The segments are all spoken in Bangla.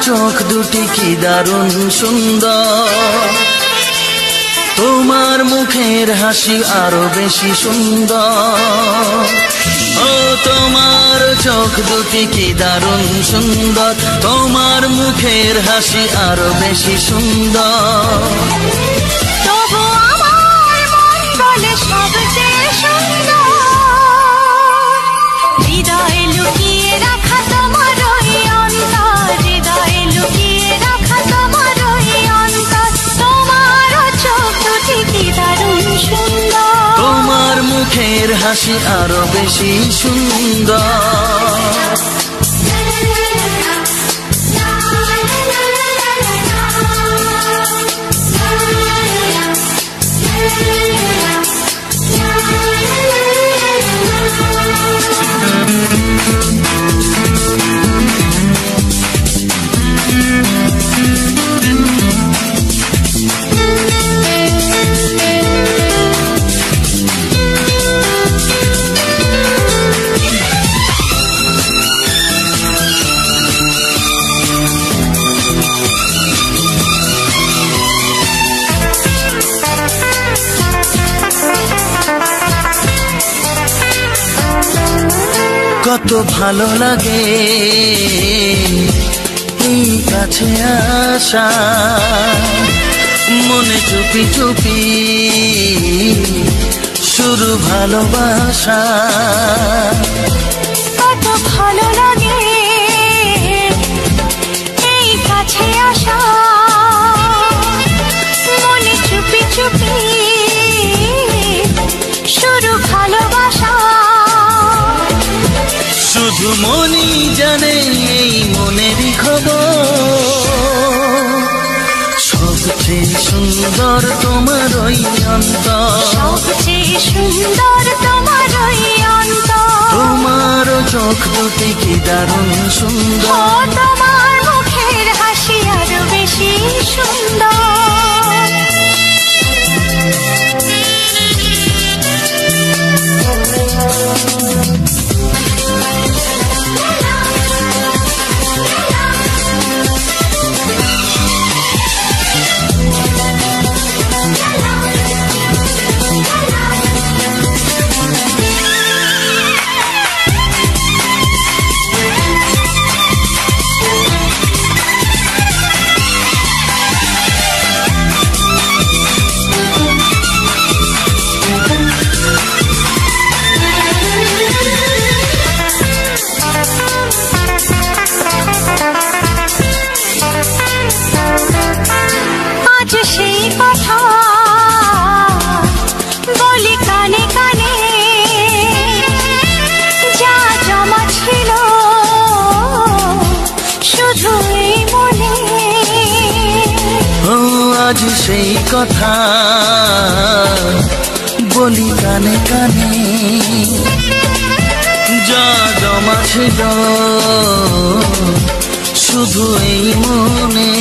চোখ দুটি কি দারুণ সুন্দর, তোমার মুখের হাসি আরো বেশি সুন্দর। ও তোমার চোখ দুটি কি দারুণ সুন্দর, তোমার মুখের হাসি আরো বেশি সুন্দর। তবু আমার মন বলে সবচেয়ে সুন্দর, হৃদয়ে লুকিয়ে রাখা তোমার ওই অন্তর, হৃদয়ে লুকিয়ে রাখা তোমার ওই অন্তর। তোমার চোখ দুটি কি দারুণ সুন্দর, তোমার মুখের হাসি আরো বেশি সুন্দর। কত ভালো লাগে এই কাছে আসা, মনে চুপি চুপি শুরু ভালোবাসা। কত ভালো লাগে এই কাছে আসা, মনে চুপি চুপি শুরু ভালোবাসা। শুধু মনই জানে এই মনেরই খবর, সবচেয়ে সুন্দর তোমার ওই অন্তর, সবচেয়ে সুন্দর তোমার ওই অন্তর। তোমার চোখ দুটি কি দারুণ সুন্দর, তোমার মুখের হাসি আরো বেশি সুন্দর। আজ সেই কথা বলি কানে কানে, যা জমা ছিল শুধু এই মনে।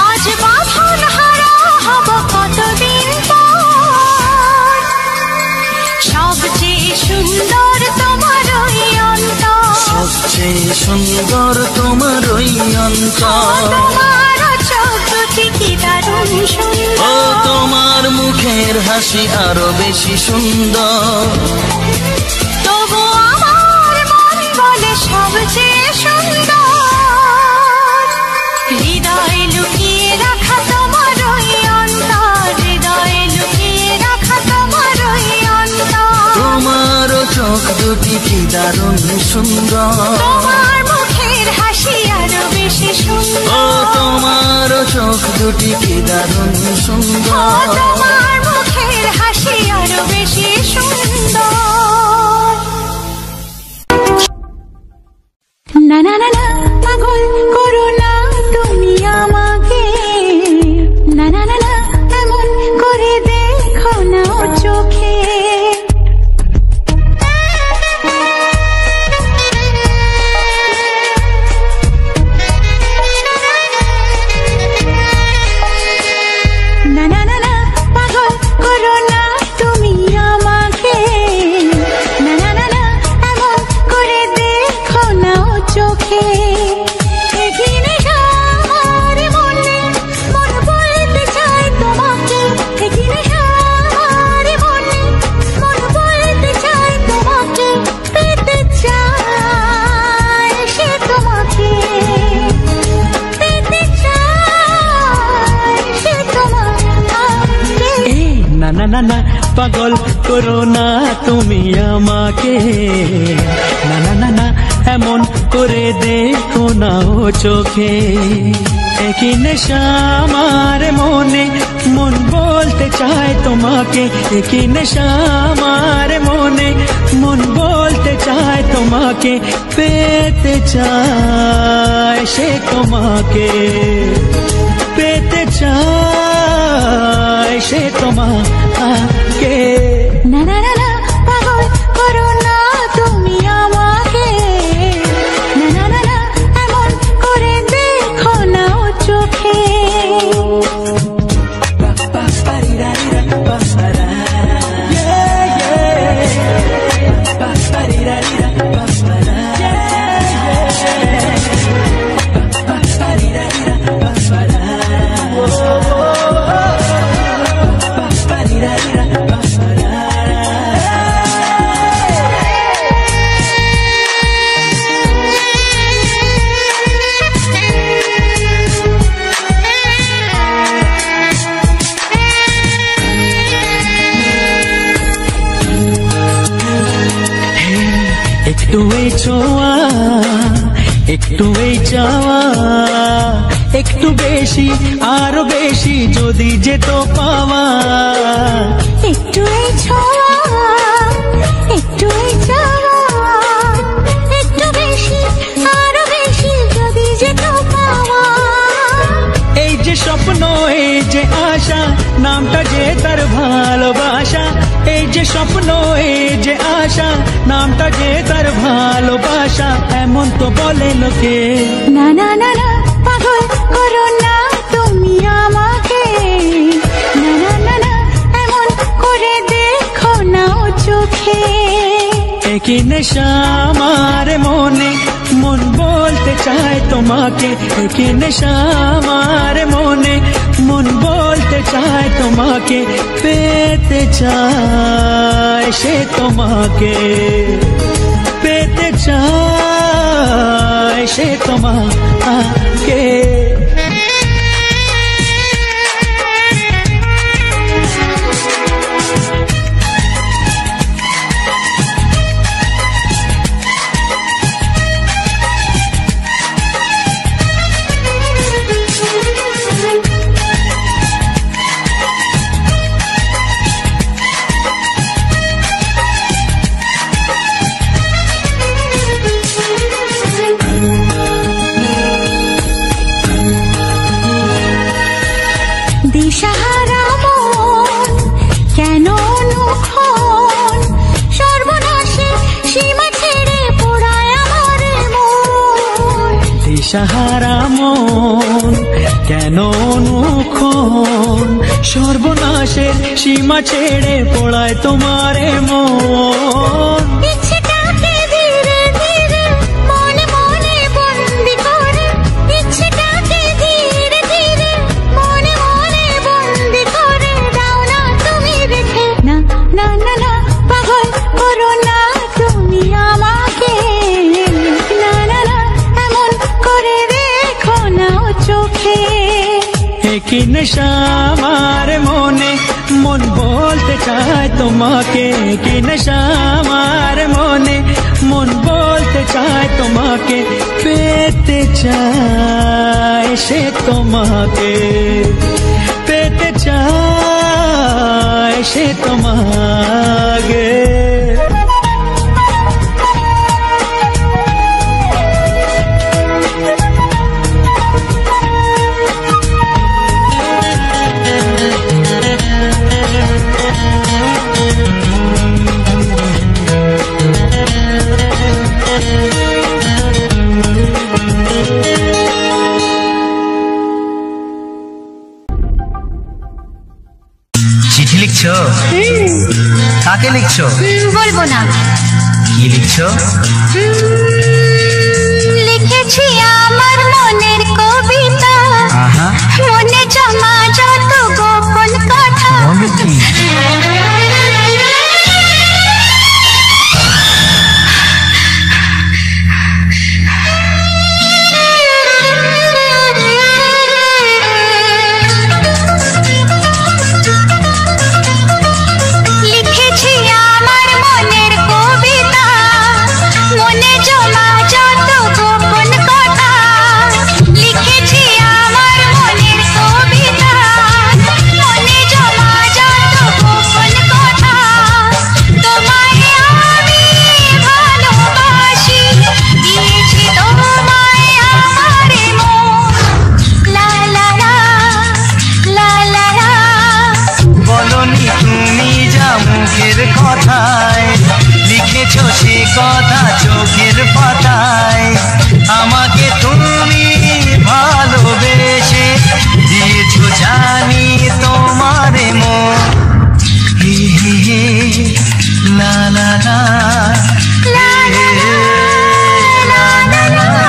আজ বাঁধন হারা হব কতদিন পর, সবচেয়ে সুন্দর তোমার ওই অন্তর, সবচেয়ে সুন্দর তোমার ওই অন্তর। ও তোমার মুখের হাসি আরো বেশি সুন্দর, তবু আমার মন বলে সবচেয়ে সুন্দর, হৃদয়ে লুকিয়ে রাখা তোমার ওই অন্তর, হৃদয়ে লুকিয়ে রাখা তোমার ওই অন্তর। তোমার চোখ দুটি কি দারুণ সুন্দর, তোমার মুখের হাসি আরো বেশি সুন্দর। ও তোমার চোখ দুটি কি দারুণ সুন্দর, তোমার মুখের হাসি আরো বেশি সুন্দর। না না না না পাগল করো না তুমি আমাকে, না না না না এমন করে দেখো না চোখে। না না না না পাগল না না না পাগল করো না তুমি আমাকে, না না না না এমন করে দেখো না ও চোখে। একই নেশা আমার মনে, মন বলতে চায় তোমাকে, একই নেশা আমার মনে, মন বলতে চায় তোমাকে, পেতে চায় সে তোমাকে, পেতে চায় সে তোমাকে। না না না না পাগল করো না তুমি আমাকে, না না না না এমন করে দেখো না ও চোখে। একটু এই ছোঁয়া, একটু এই চাওয়া, একটু বেশি আরো বেশি যদি যেত পাওয়া। একটু এই ছোঁয়া, একটু এই চাওয়া, একটু বেশি আরো বেশি যদি যেত পাওয়া। এই যে স্বপ্ন, এই যে আশা, নামটা যে তার ভালোবাসা। এই যে স্বপ্ন, এই যে আশা, নামটা যে তার ভালোবাসা। এমন তো বলে লোকে। না না না না পাগল করো না তুমি আমাকে, না না না না এমন করে দেখো না ও চোখে। একই নেশা আমার মনে, মন বলতে চায় তোমাকে, একই নেশা আমার মনে, মন বলতে চায় তোমাকে, পেতে চায় সে তোমাকে, পেতে চায় সে তোমাকে। দিশাহারা মন কেন অনুক্ষণ, সর্বনাশে সীমা ছেড়ে পোড়ায় আমার মন। দিশাহারা মন কেন অনুক্ষণ, সর্বনাশের সীমা ছেড়ে পড়ায় তোমারে মন। ইচ্ছেটাকে ধীরে ধীরে মনে মনে বন্দি করে, ইচ্ছেটাকে ধীরে ধীরে মনে মনে বন্দি করে দাও না তুমি রেখে। না না না না পাগল করো না তুমি আমাকে, না না না এমন করে দেখো না ও চোখে। একই নেশা আমার মনে, মন বলতে চায় তোমাকে, একই নেশা আমার মনে, মন বলতে চায় তোমাকে, পেতে চায় সে তোমাকে, পেতে চায় সে তোমাকে। চিঠি লিখছো? কাকে লিখছো? বলবো না। কি লিখছো? লিখেছি আমার মনের কবিতা, মনে জমা যত গোপন কথা। কথা চোখের পাতায় আমাকে তুমি ভালোবেসে দিয়েছো জানি তোমারে মন হে হে হে লা লা লা লা লা লা লা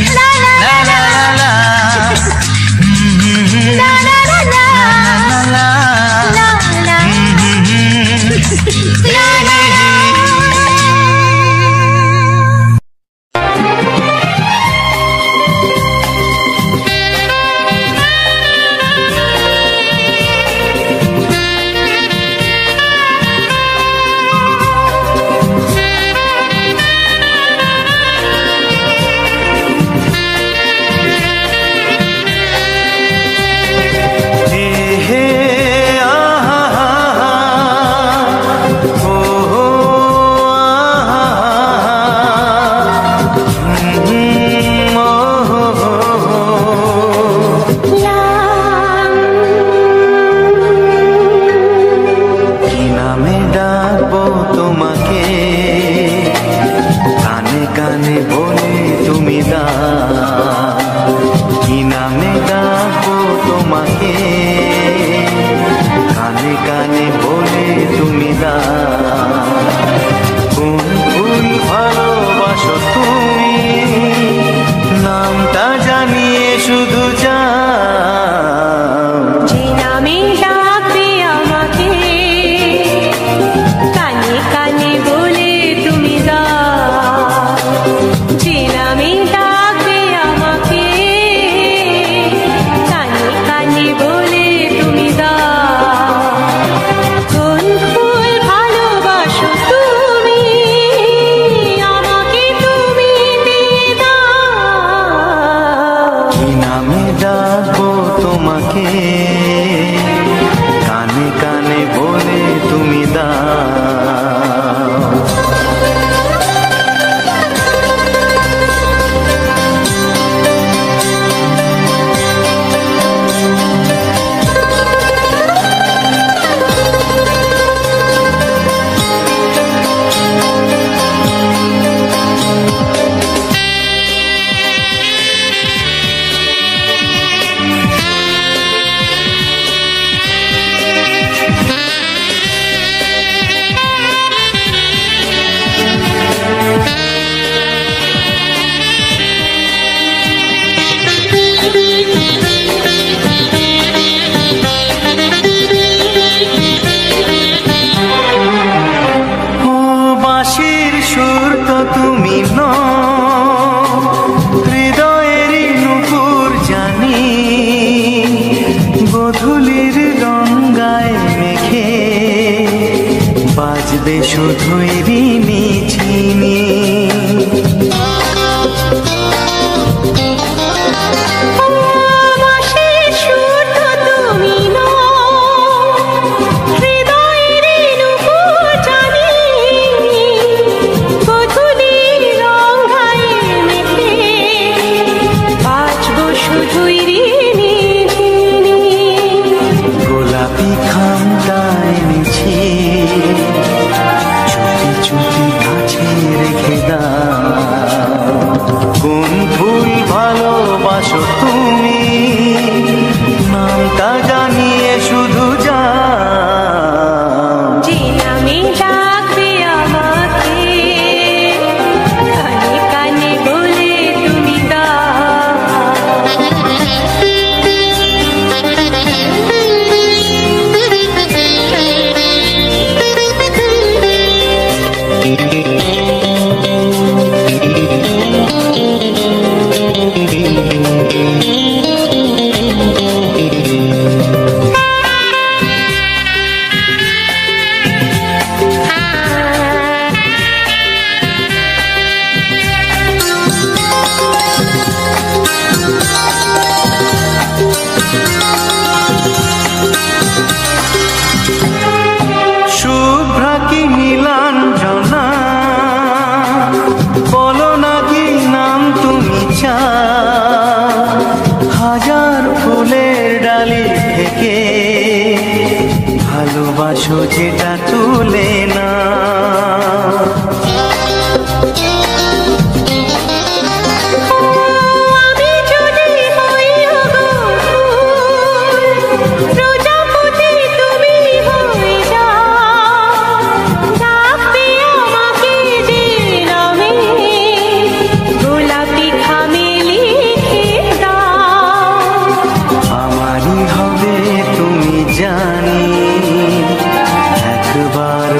La আমাকে কানে কানে বলে তুমি দাও। সুর তো তুমি হৃদয়েরই নুপুর জানি, গোধূলির রঙ্গায় মেঘে বাজবে শুধুই ঋণী চিনি। গোলাপি খামটা এনেছি, চুপি চুপি কাছে রেখে দাও। কোন ফুল ভালোবাসো তুমি, নামটা জানিয়ে শুধু যাও। যে নামে ডাকবে আমাকে কানে কানে বলে তুমি শুভ্রা কি নীলাঞ্জনা, বলো না কি নাম তুমি চাও। হাজার ফুলের ডালি থেকে ভালোবাসো যেটা তুলে না। জানি একবার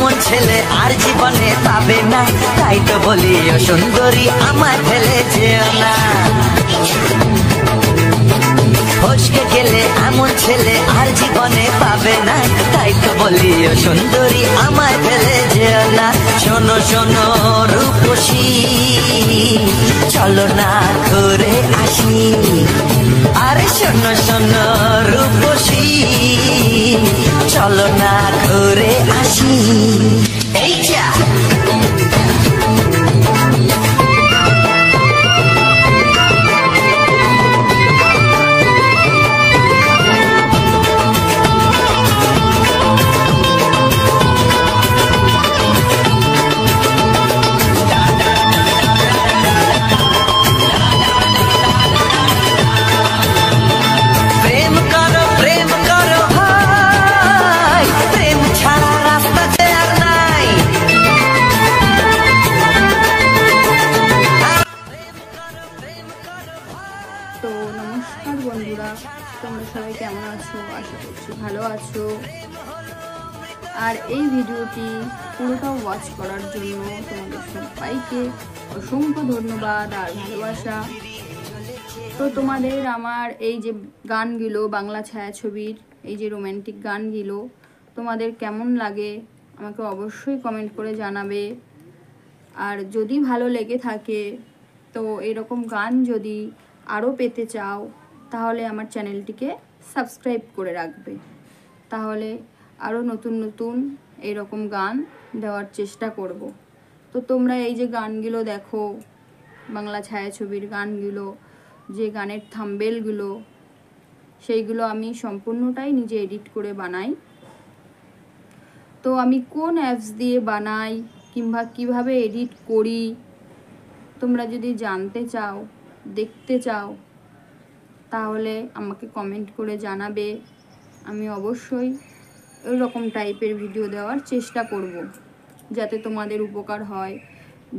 এমন ছেলে আর জীবনে পাবে না, তাই তো বলি ও সুন্দরী আমায় ফেলে যেও না। ফসকে গেলে এমন ছেলে আর জীবনে পাবে না, তাই তো বলি ও সুন্দরী আমায় ফেলে যেও না। শোনো শোনো রূপসী, চলো না ঘুরে আসি। আরে শোনো শোনো রূপসী, চলো না ঘুরে আসি। এই যা বন্ধুরা, তোমরা সবাই কেমন আছো? আশা করছি ভালো আছো। আর এই ভিডিওটি পুরোটা ওয়াচ করার জন্য তোমাদের সবাইকে অসংখ্য ধন্যবাদ আর ভালোবাসা। তো তোমাদের আমার এই যে গানগুলো, বাংলা ছায়াছবির এই যে রোমান্টিক গানগুলো তোমাদের কেমন লাগে আমাকে অবশ্যই কমেন্ট করে জানাবে। আর যদি ভালো লেগে থাকে তো এরকম গান যদি আরও পেতে চাও তাহলে আমার চ্যানেলটিকে সাবস্ক্রাইব করে রাখবে, তাহলে আরও নতুন নতুন এরকম গান দেওয়ার চেষ্টা করব। তো তোমরা এই যে গানগুলো দেখো, বাংলা ছায়াছবির গানগুলো, যে গানের থাম্বনেলগুলো, সেইগুলো আমি সম্পূর্ণটাই নিজে এডিট করে বানাই। তো আমি কোন অ্যাপস দিয়ে বানাই কিংবা কিভাবে এডিট করি তোমরা যদি জানতে চাও, দেখতে চাও, তাহলে আমাকে কমেন্ট করে জানাবে। আমি অবশ্যই এরকম টাইপের ভিডিও দেওয়ার চেষ্টা করব, যাতে তোমাদের উপকার হয়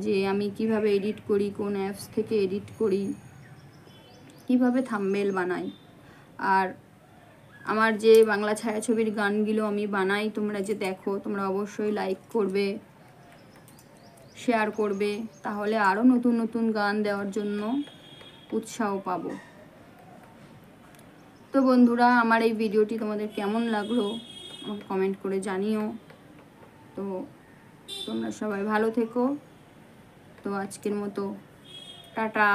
যে আমি কিভাবে এডিট করি, কোন অ্যাপস থেকে এডিট করি, কিভাবে থাম্বনেল বানাই। আর আমার যে বাংলা ছায়াছবির গানগুলো আমি বানাই তোমরা যে দেখো, তোমরা অবশ্যই লাইক করবে, শেয়ার করবে, তাহলে আরও নতুন নতুন গান দেওয়ার জন্য উৎসাহ পাবো। তো বন্ধুরা, আমার এই ভিডিওটি তোমাদের কেমন লাগলো আমাকে কমেন্ট করে জানিও। তো তোমরা সবাই ভালো থেকো। তো আজকের মতো টাটা।